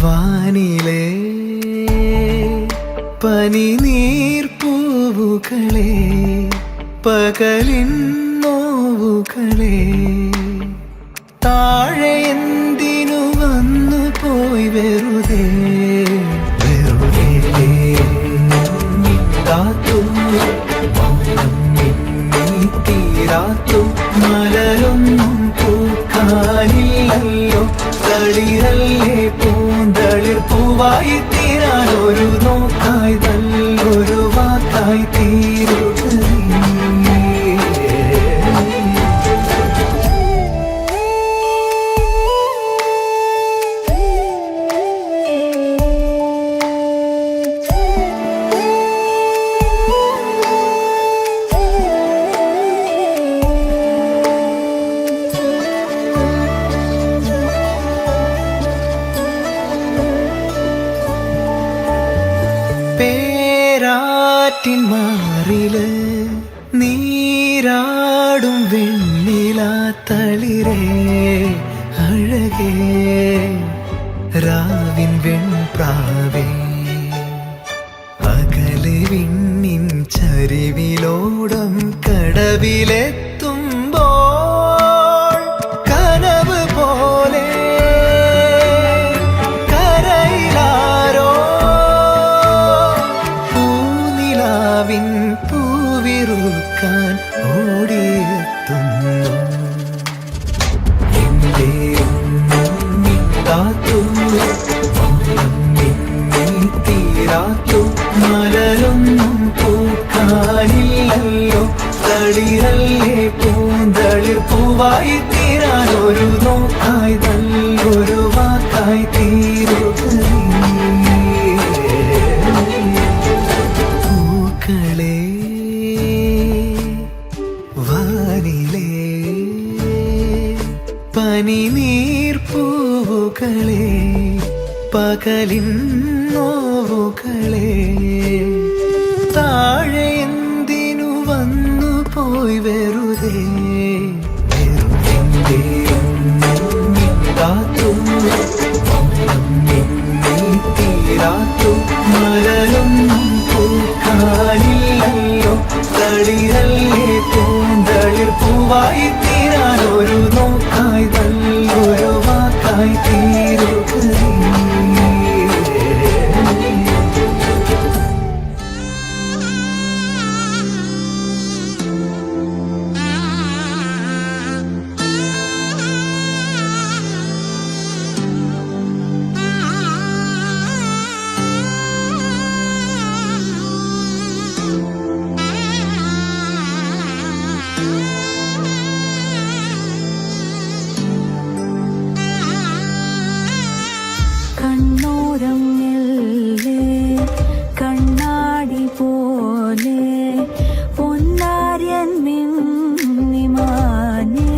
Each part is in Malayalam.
വാനിലെ പനിനീർപ്പൂവുകളെ പകലിൻ നോവുകളെ താഴെ എന്തിനു വന്നു പോയി വെറുതെ വെറുതെ കാത്തു തീരാത്തു മലരൊന്നും പൂക്കാനില്ലല്ലോ തളിരല്ലേ പൂന്തളിർ പൂവായി തീരാൻ ഒരു നോക്കായി നല്ലൊരു വാക്കായി തീരുക പേരാറ്റിൻ മാറില് നീരാടും വെണ്ണിലാ തളിരേ അഴകേ രാവിൻ വെൺപ്രാവേ അകലെ വിണ്ണിൻ ചരിവിലോടം കടവിലെത്തുമ്പോൾ കനവ് പോലെ പൂവിറുക്കാൻ ഓടിയെത്തുന്നു എന്റെ കാത്തു തീരാത്തു മലരൊന്നും പൂക്കാനില്ലല്ലോ തളിരല്ലേ പൂന്തളിർ പൂവായി തീരാൻ ഒരു നോക്കായി നല്ലൊരു വാക്കായി തീരുക വാനിലെ പനിനീർപ്പൂവുകളെ പകലിൻ നോവുകളെ താഴെ എന്തിനു വന്നു പോയി വെറുതെ വെറുതെ കാത്തു തീരാത്തു മലരൊന്നും പൂക്കാനില്ലല്ലോ തളിരല്ലേ പൂന്തളിർ പൂവായി തീരാൻ ഒരു നോക്കായി നല്ലൊരു വാക്കായി തീരുക കണ്ണാടി പോലെ പൊന്നാര്യൻ മിന്നിമാനേ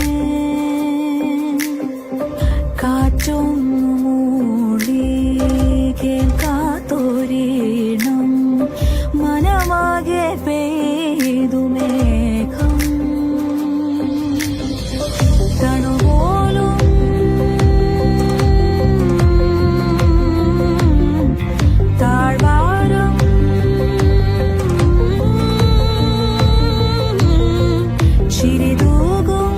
കാറ്റും മൂടി കേൾക്കാത്തൊരീണം മനമാകെ പെയ്തു മേഘം തണുപോലും ചിരിതൂകും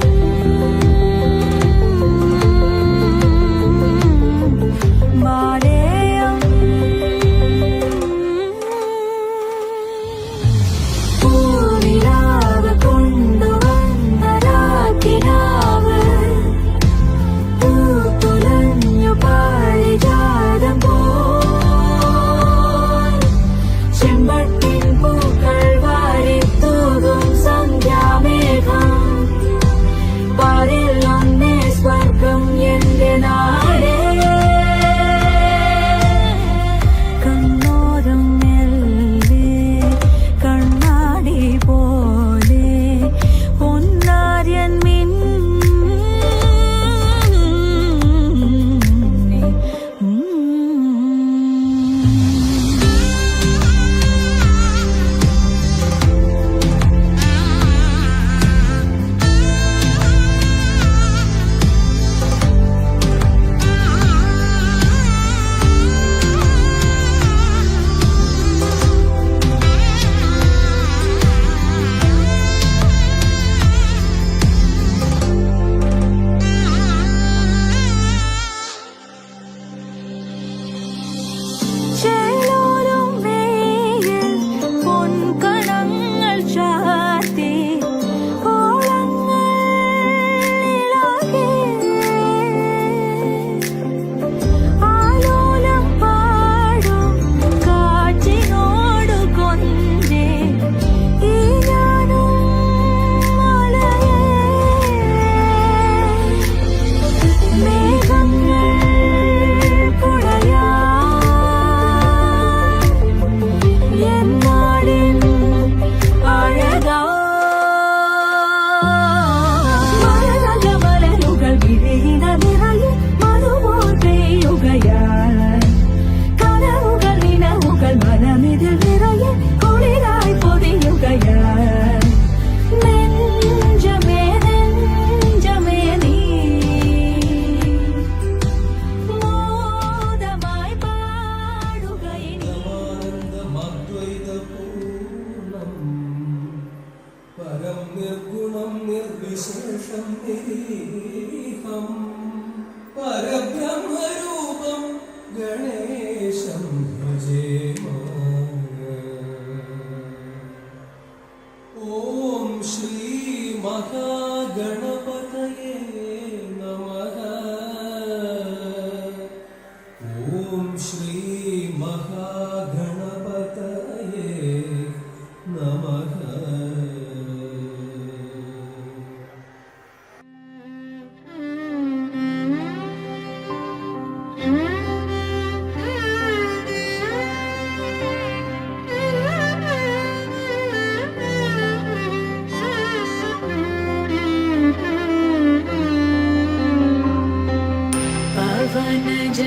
पवनज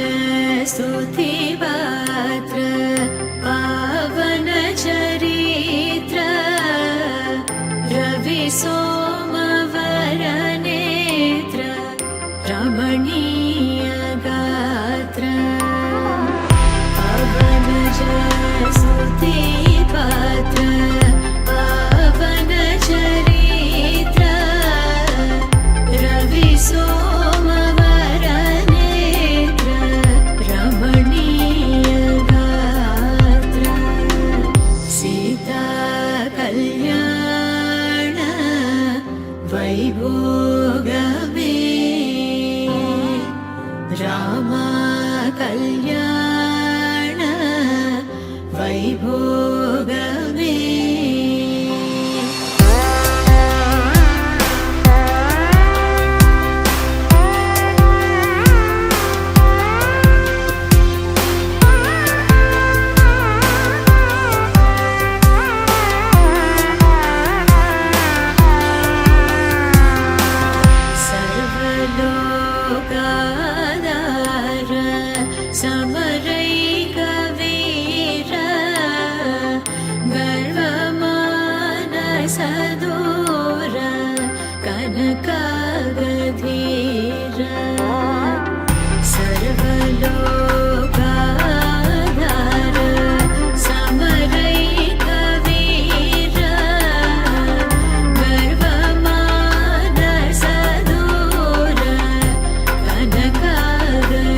स्तुतिपात्र पावन चरित्र रवि सोमवरनेत्र रमणीय गात्र पवनज स्तुतिपात्र पावन चरित्र रवि सोमवरनेत्र रमणीय गात्र सीता कल्याण वैभोगमे रामा कल्याण वैभोगमे सर्वलोकाधार समरैकवीर गर्वमानसदूर कनकागधीर सर्वलोकाधार समरैकवीर गर्वमानसदूर कनकागधीर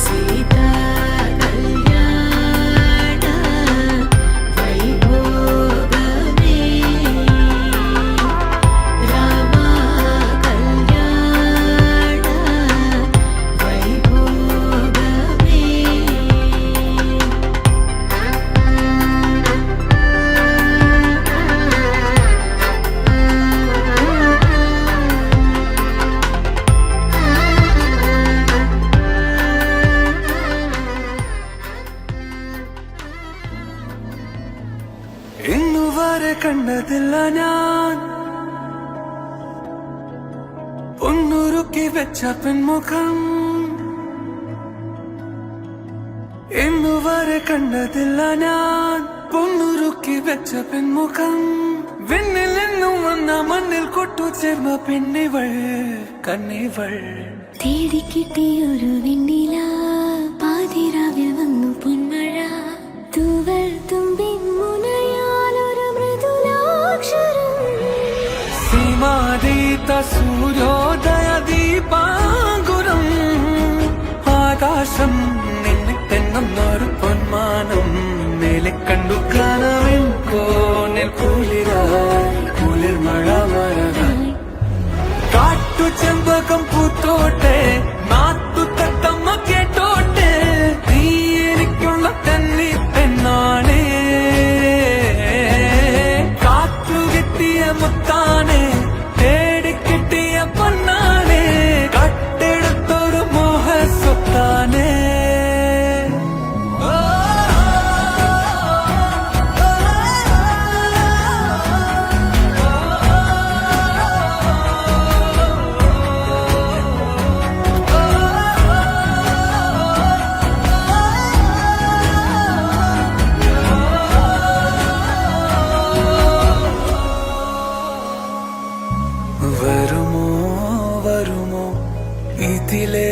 सीता कल्याण वैभोगमे रामा कल्याण वैभोगमे ഇന്നുവരെ കണ്ടതില്ല ഞാൻ ഒന്നുരുക്കി വെച്ച പെൺമുഖം ഇന്നുവരെ കണ്ടതില്ല ഞാൻ പൊന്നുരുക്കി വെച്ച പെൺമുഖം വിണ്ണിൽ നിന്നും വന്ന മണ്ണിൽ കൊട്ടു ചേർന്ന പെണ്ണിവൾ കണ്ണിവൾ തേടിക്കിട്ടിയൊരു വെണ്ണില പാതിരാവിൽ വന്നു പൊന്മഴ തൂവൽ തുമ്പിൻ മുനയാലൊരു മൃദുലാക്ഷരം സീമാതീത സൂര്യോദയ ദീപാങ്കുരം ആകാശം നിന്നിട്ടെന്നൊരു പൊന്മാനം മേലെ കണ്ടു കനവിൻ കോണിൽ കുളിരായി കുളിർ മഴ വരകായി കാട്ടു ചെമ്പകം പൂത്തോട്ടെ നാട്ടു തത്തമ്മ കേട്ടോട്ടെ നീ എനിക്കുള്ള തന്നി പെണ്ണാണേ കാറ്റു കിട്ടിയ മുത്താനെ തേടിക്കിട്ടിയ പൊന്നാനെ കട്ടെടുത്തൊരു മോഹ സ്വത്താനേ വരുമോ വരുമോ ഇതിലേ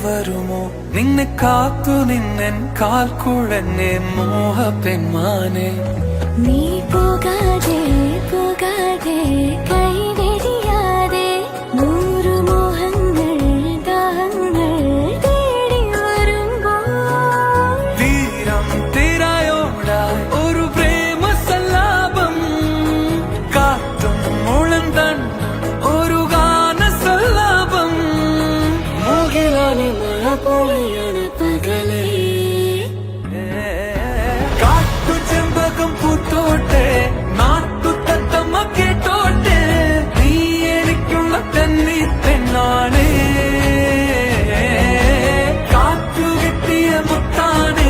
വരുമോ നിന്നെ കാത്തു നിന്നൻ കാൽക്കുഴന്നെ മോഹ പെൺമാനെ നീ പോകാതെ പോകാതെ കൈവെടിയാതെ നൂറു മോഹങ്ങൾ ദാഹങ്ങൾ തേടി വരുമ്പോൾ തീരം തിരയോടായി ഒരു പ്രേമ സല്ലാപം കാറ്റും മുളന്തൻ ഒരു ഗാന സല്ലാപം മുകിലാനെ മഴ പൊളിയാണ് പകലേ കാട്ടു ചെമ്പകം പൂത്തോട്ടെ നാട്ടു തത്തമ്മ കേട്ടോട്ടെ നീ എനിക്കുള്ള തന്നി പെണ്ണാണേ കാറ്റു കിട്ടിയ മുത്താനെ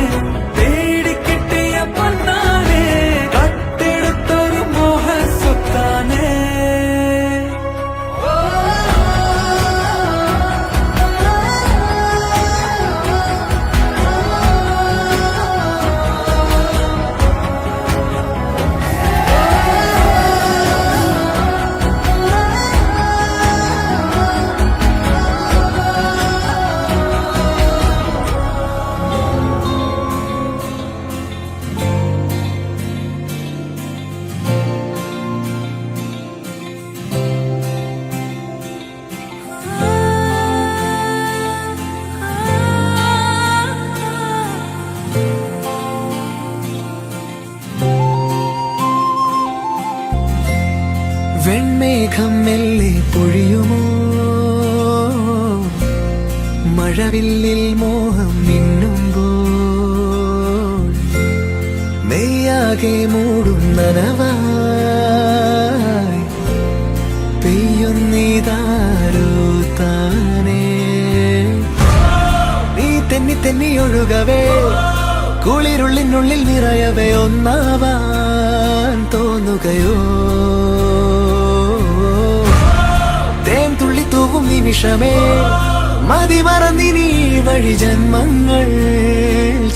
തേടിക്കിട്ടിയ പൊന്നാനെ കട്ടെടുത്തൊരു മോഹ സ്വത്താനേ മഴവില്ലിൽ മോഹം മിന്നുമ്പോൾ നെയ്യാകെ മൂടും നനവായി പെയ്യുന്നിതാരോ താനേ നീ തെന്നി തെന്നി ഒഴുകവേ കുളിരുള്ളിനുള്ളിൽ നിറയവേ ഒന്നാവാൻ തോന്നുകയോ തേൻ തുള്ളി തൂവും നിമിഷമേ മതി മറന്നിനി വഴി ജന്മങ്ങൾ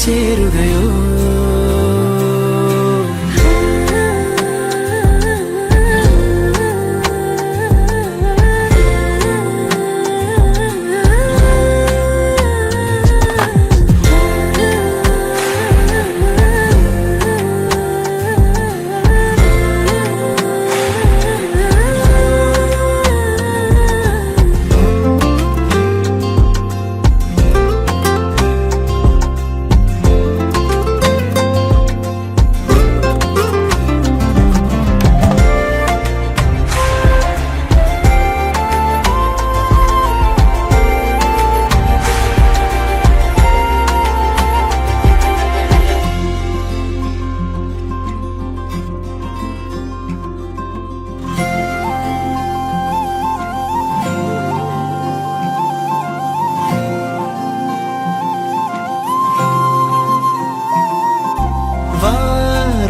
ചേരുകയോ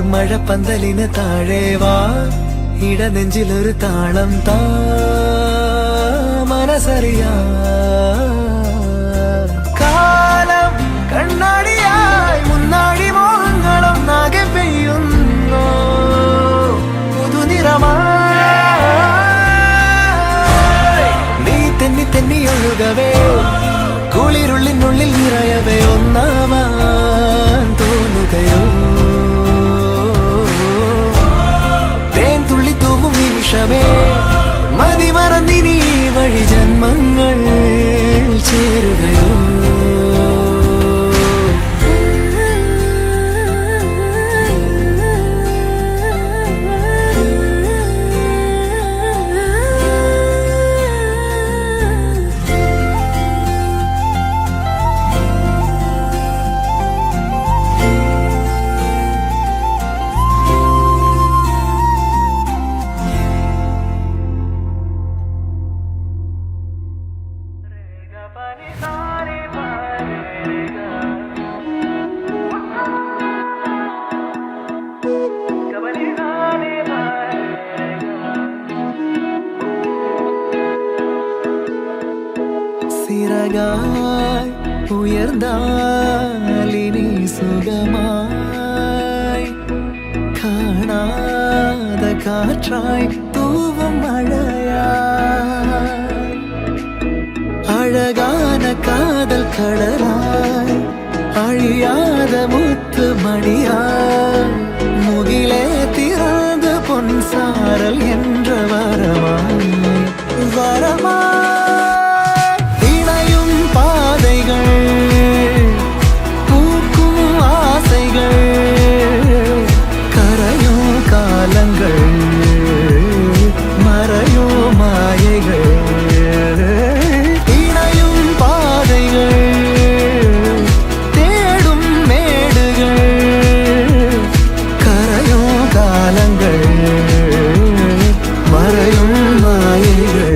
മഴപ്പന്തലിന് താഴെ വാ ഇടനെഞ്ചിലൊരു താളം താ മനസ്സറിയാ കാലം കണ്ണാടിയായി മുന്നാടി മോഹങ്ങളും നാകെ പെയ്യുന്നു പുതുനിറമായി നീ തെന്നി തെന്നി ഒഴുകവേ കുളിരുള്ളിനുള്ളിൽ നിറയവേ ഒന്നാവാൻ തോന്നുകയോ നിമിഷമേ മതി മറന്നിനി വഴി ജന്മങ്ങൾ ചേരുകയോ സിറകായി ഉയർന്നാലിനി സുഖമായി കാണാതെ കാറ്റായി തൂവും മഴയായി അഴകാന കാതൽ കടലായി അഴിയാതെ മുത്തുമണിയായി മുകിലേ തിറந்து പൊൻസാരൽ என்ற வரமாய் இணையும் பாதைகள் பூக்கும் ஆசைகள் கரையும் காலங்கள் மறையும் மாயைகள் இணையும் பாதைகள் தேடும் மேடுகள் கரையும் காலங்கள் மறையும் மாயைகள்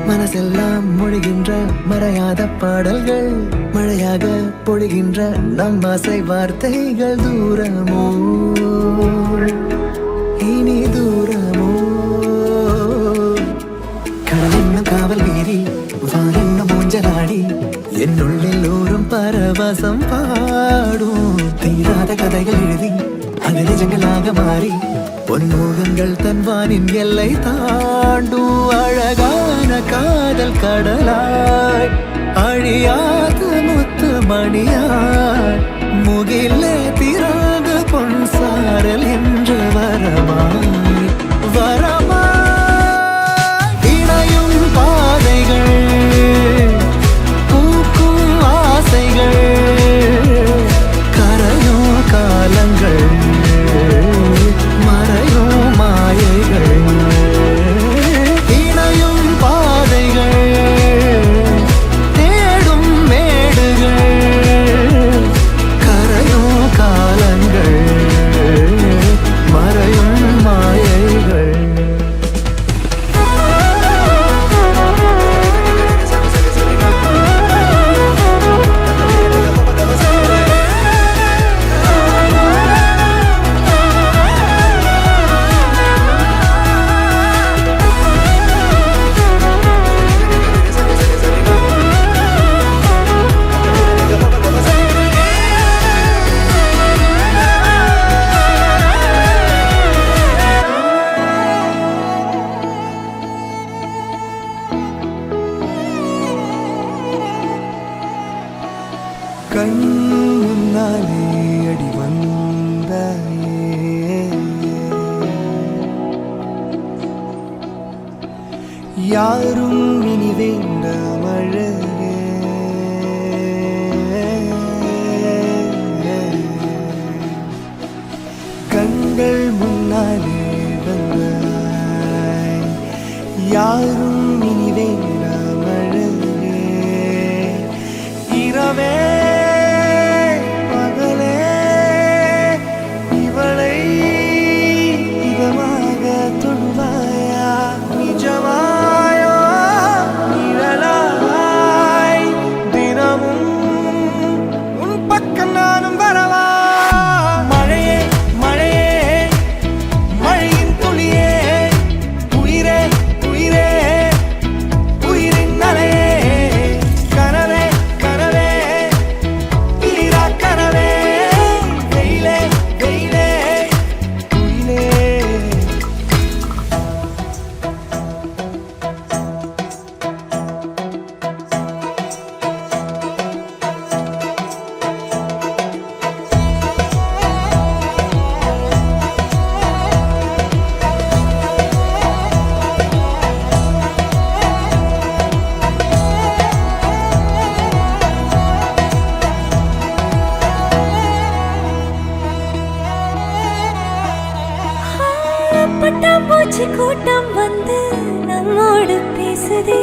மனசெல்லாம் மொழிகின்ற மறையாத பாடல்கள் மழையாக பொழிகின்ற நம் ஆசை வார்த்தைகள் தூரமோ இனி தூரமோ கடலென்ன காவல் மீறி வானென்ன மூஞ்சலாடி என்னுள்ளில் ஊரும் பரவசம் பாடும் தீராத கதைகள் எழுதி அது நிஜங்களாக மாறி பொன்முகங்கள் தன்வானின் எல்லை தாண்டும் அழகான காதல் கடலாய் அழியாத முத்து மணியாய் முகிலே திறந்து பொன்சாரல் என்று வரமாய் வரமாய் யாரும் இனி வேண்டாம் அழகே. கண்கள் முன்னாலே வந்தாய், யாரும் இனி வேண்டாம் அழகே. இரவே பகலே இவளை இதமாக தொடுவாயா, நிஜமாயோ நிழலாய் தினமும் உன் பக்கம் நானும் வரவா. மழையே மழையே மழையின் துளியே, உயிரே உயிரே உயிரின் அலையே. கனவே கனவே தீரா கனவே, வெயிலே வெயிலே குயிலே. பட்டாம்பூச்சி கூட்டம் வந்து நம்மோடு பேசுதே,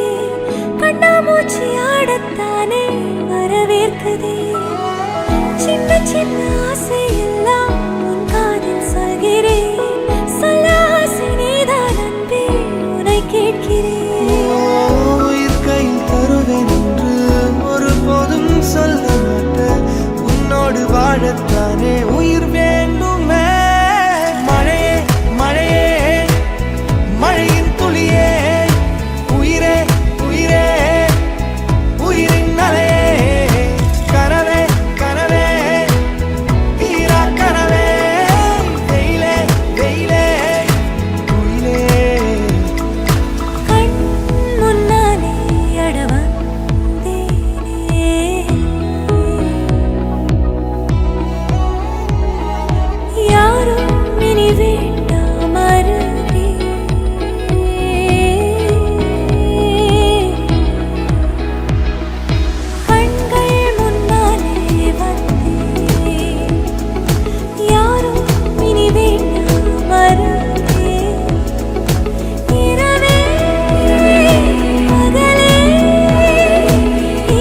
கண்ணாமூச்சி ஆடத்தானே வரவேற்குதே. சின்ன சின்ன ஆசை எல்லாம் உன் காதில் சொல்கிறேன், சொல்ல ஆசை நீதான் அன்பே உனை கேட்கிறேன். உயிர் கையில் தருவேன் என்று ஒருபோதும் சொல்ல மாட்டேன், உன்னோடு வாழத்தானே உயிர் வேண்டுமே. மழையே மழையே மழையின் துளியே, உயிரே உயிரே உயிரின் அலையே. கனவே கனவே தீரா கனவே, வெயிலே வெயிலே குயிலே. கண் முன்னாலே அட வந்தேனே, யாரும் இனி வேண்டாம் அருகே. கண்கள் முன்னாலே வந்தேன், யாரும் இனி வேண்டாம் அருகே. இரவே பகலே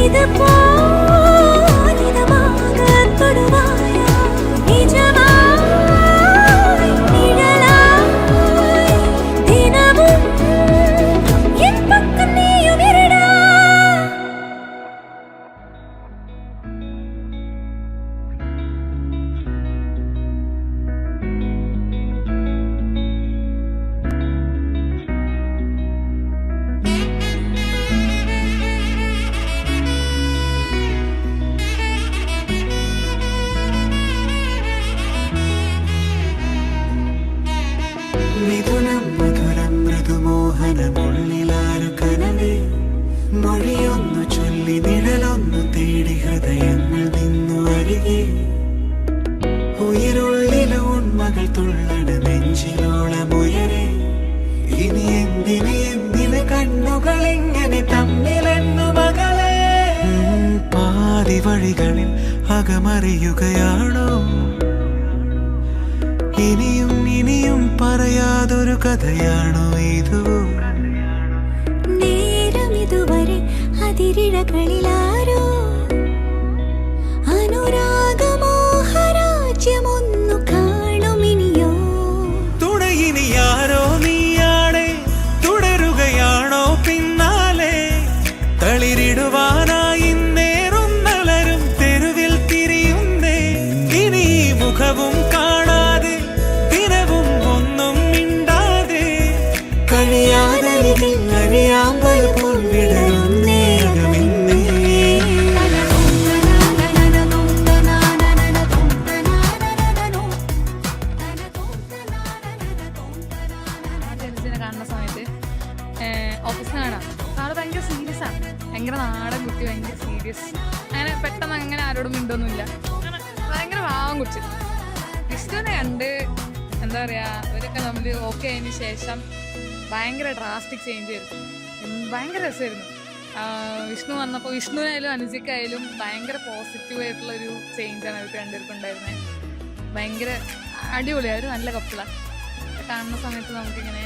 இது போல் இதமாக தொடுவாயா, நிஜமாய் நிழலாய் தினமும் என் பக்கம் நீயும் இருடா. മിഥുനം മധുരം മൃദുമോഹനമുള്ളിലാരു കനവേ, മൊഴിയൊന്നു ചൊല്ലി നിഴലൊന്നു തേടി ഹൃദയങ്ങൾ നിന്നു അരികെ. ഉயிருള്ളിലെ ഉണ്മകൾ തുള്ളട നെഞ്ചിലോളമുയരെ, ഇനി എന്തിന് കണ്ണുകൾ ഇങ്ങനെ തമ്മിലെന്നു മകളെ. പാതി വഴികളിൽ അകമറിയുകയാണോ, ഇനിയും ഇനിയും പറയാതൊരു കഥയാണോ ഇതു. നേരം ഇതുവരെ അതിരിഴകളിലാരോ അനുരാഗമോഹരാജ്യമൊന്നു കാണുമിനിയോ. തുണയിനി ആരോ നീയാണേ, തുടരുകയാണോ പിന്നാലെ. തളിരിടുവാനായി നേരുന്നലരും തെരുവിൽ തിരിയുന്നേ, ഇനി ഈ മുഖവും കാണാതെ ദിനവും ഒന്നും മിണ്ടാതെ. കഴിയാതരികിൽ അറിയാമ്പൽ പോൽ വിടരുന്നേ അകമെന്നേ. ജെൻസിനെ കാണുന്ന സമയത്ത് ഓഫീസിൽ കാണാം, ആള് ഭയങ്കര സീരിയസ് ആണ്, ഭയങ്കര നാടൻ കുട്ടി, ഭയങ്കര സീരിയസ്. അങ്ങനെ പെട്ടെന്ന് അങ്ങനെ ആരോടും മിണ്ടൊന്നുമില്ല, ഭയങ്കര പാവം കുട്ടി. വിഷ്ണുവിനെ കണ്ട് എന്താ പറയുക, അവരൊക്കെ നമ്മൾ ഓക്കെ ആയതിനു ശേഷം ഭയങ്കര ഡ്രാസ്റ്റിക് ചേഞ്ച് വരും. ഭയങ്കര രസമായിരുന്നു. വിഷ്ണു വന്നപ്പോൾ വിഷ്ണുവിനായാലും അനുജിക്കായാലും ഭയങ്കര പോസിറ്റീവായിട്ടുള്ളൊരു ചേഞ്ചാണ് അവർക്ക് രണ്ടുപേർക്കും ഉണ്ടായിരുന്നത്. ഭയങ്കര അടിപൊളിയാണ്, ഒരു നല്ല കപ്പിളാണ്. കാണുന്ന സമയത്ത് നമുക്കിങ്ങനെ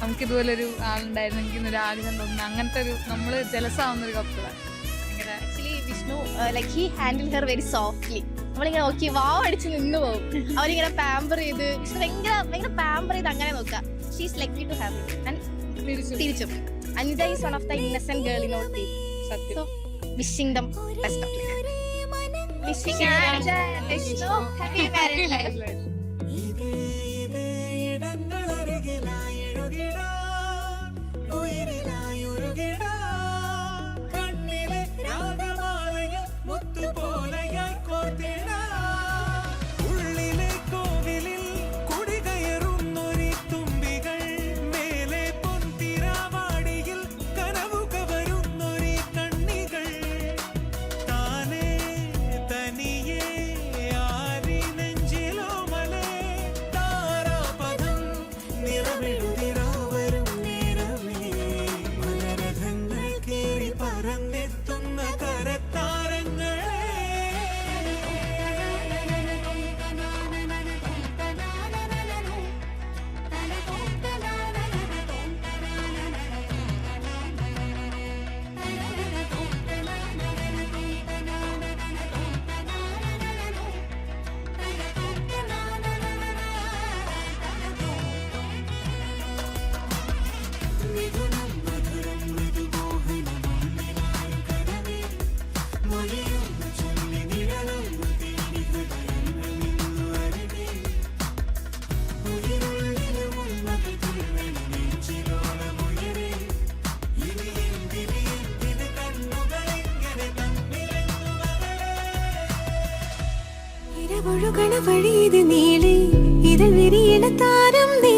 നമുക്കിതുപോലൊരു ആളുണ്ടായിരുന്നെങ്കിൽ എന്നൊരു ആഗ്രഹം തോന്നുന്നു. അങ്ങനത്തെ ഒരു നമ്മൾ ജലസാവുന്നൊരു കപ്പിളാണ്. ഭയങ്കര actually Vishnu like he handle her very softly. നമ്മളിങ്ങനെ നോക്കി വാവ് അടിച്ച് നിന്ന് പോകും. അവരിങ്ങനെ പാമ്പർ ചെയ്ത് വിഷ്ണു ഭയങ്കര ഭയങ്കര പാമ്പർ ചെയ്ത് അങ്ങനെ നോക്കുക. She's lucky to have and തിരിച്ചും Anita is one of the innocent girl in our team. So wishing them best of luck. Wishing Vishnu happy married life. ഉള്ളിലെ കോവിലിൽ കുടികയറുന്നൊരി തുമ്പികൾ, മേലെ പൊൻതിരാവാടിയിൽ കനവുക വരുന്നൊരി കണ്ണികൾ, താനേ തനിയെ ആരി നെഞ്ചിലോ മലേ താരാപദം നിറമെഴുതിരാവരും നേരമേ, മലരഥങ്ങൾ കേറി പറന്നെത്തുന്ന കരത്താരങ്ങളെ. മിഥുനം മധുരം മൃദുമോഹനമൊന്നിലായി കനവേ, മൊഴിയൊന്ന് ചൊല്ലി നിഴലൊന്ന് തേടി ഹൃദയങ്ങൾ നിന്നു അരികെ, ഉയിരിനുള്ളിലും ഉന്മകൾ തുള്ളുന്ന നെഞ്ചിലോളമുയരെ, ഇനി എന്തിന് കണ്ണുകളിങ്ങനെ തമ്മിലെന്നു മകളെ. ഇരവൊഴുകണ വഴിയത് നീളെ ഇതൾ വിരിയണ താരം നീ